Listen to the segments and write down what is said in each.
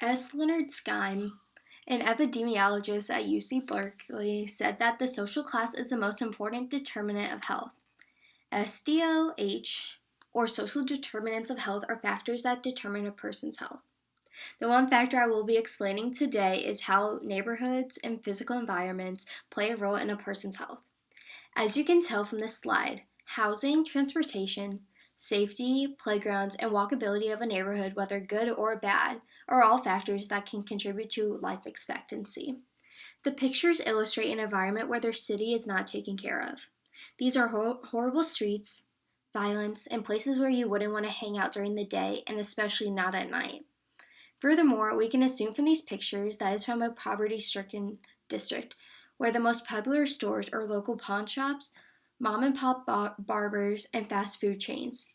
S. Leonard Skeim, an epidemiologist at UC Berkeley, said that the social class is the most important determinant of health. SDOH, or social determinants of health, are factors that determine a person's health. The one factor I will be explaining today is how neighborhoods and physical environments play a role in a person's health. As you can tell from this slide, housing, transportation, safety, playgrounds, and walkability of a neighborhood, whether good or bad, are all factors that can contribute to life expectancy. The pictures illustrate an environment where their city is not taken care of. These are horrible streets, violence, and places where you wouldn't want to hang out during the day, and especially not at night. Furthermore, we can assume from these pictures that it's from a poverty-stricken district, where the most popular stores are local pawn shops, mom-and-pop barbers, and fast food chains.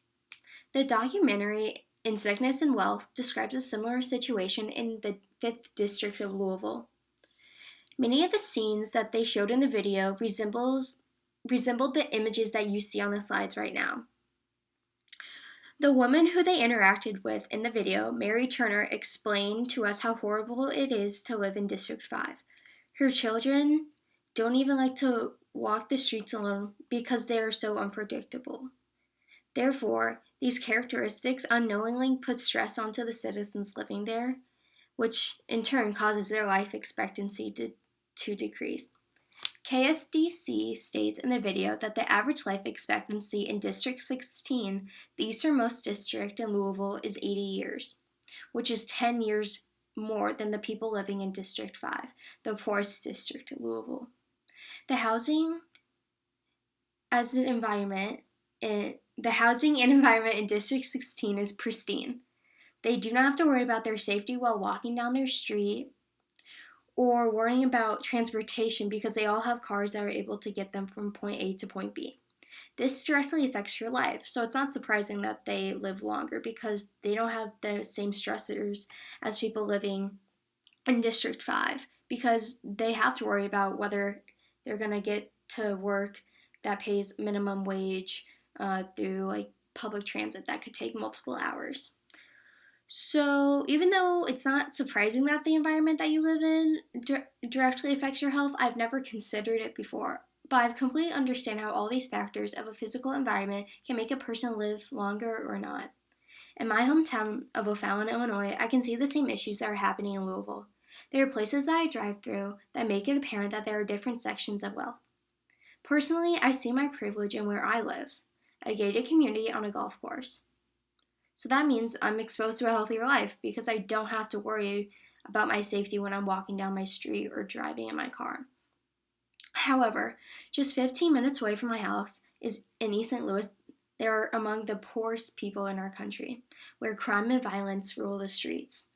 The documentary In Sickness and Wealth describes a similar situation in the 5th District of Louisville. Many of the scenes that they showed in the video resembled the images that you see on the slides right now. The woman who they interacted with in the video, Mary Turner, explained to us how horrible it is to live in District 5. Her children don't even like to walk the streets alone because they are so unpredictable. Therefore, these characteristics unknowingly put stress onto the citizens living there, which in turn causes their life expectancy to decrease. KSDC states in the video that the average life expectancy in District 16, the easternmost district in Louisville, is 80 years, which is 10 years more than the people living in District 5, the poorest district in Louisville. The housing and environment in District 16 is pristine. They do not have to worry about their safety while walking down their street or worrying about transportation because they all have cars that are able to get them from point A to point B. This directly affects your life, so it's not surprising that they live longer because they don't have the same stressors as people living in District 5 because they have to worry about whether they're going to get to work that pays minimum wage through public transit that could take multiple hours. So even though it's not surprising that the environment that you live in directly affects your health, I've never considered it before. But I completely understand how all these factors of a physical environment can make a person live longer or not. In my hometown of O'Fallon, Illinois, I can see the same issues that are happening in Louisville. There are places that I drive through that make it apparent that there are different sections of wealth. Personally, I see my privilege in where I live, a gated community on a golf course. So that means I'm exposed to a healthier life because I don't have to worry about my safety when I'm walking down my street or driving in my car. However, just 15 minutes away from my house is in East St. Louis. They are among the poorest people in our country, where crime and violence rule the streets.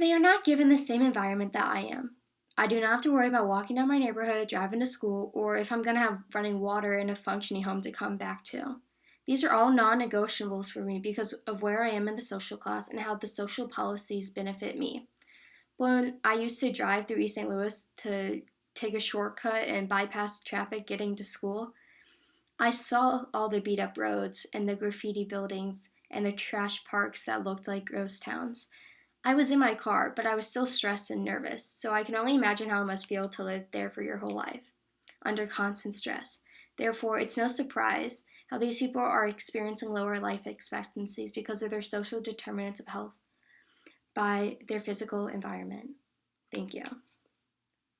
They are not given the same environment that I am. I do not have to worry about walking down my neighborhood, driving to school, or if I'm going to have running water and a functioning home to come back to. These are all non-negotiables for me because of where I am in the social class and how the social policies benefit me. When I used to drive through East St. Louis to take a shortcut and bypass traffic getting to school, I saw all the beat up roads and the graffiti buildings and the trash parks that looked like ghost towns. I was in my car, but I was still stressed and nervous, so I can only imagine how it must feel to live there for your whole life, under constant stress. Therefore, it's no surprise how these people are experiencing lower life expectancies because of their social determinants of health by their physical environment. Thank you.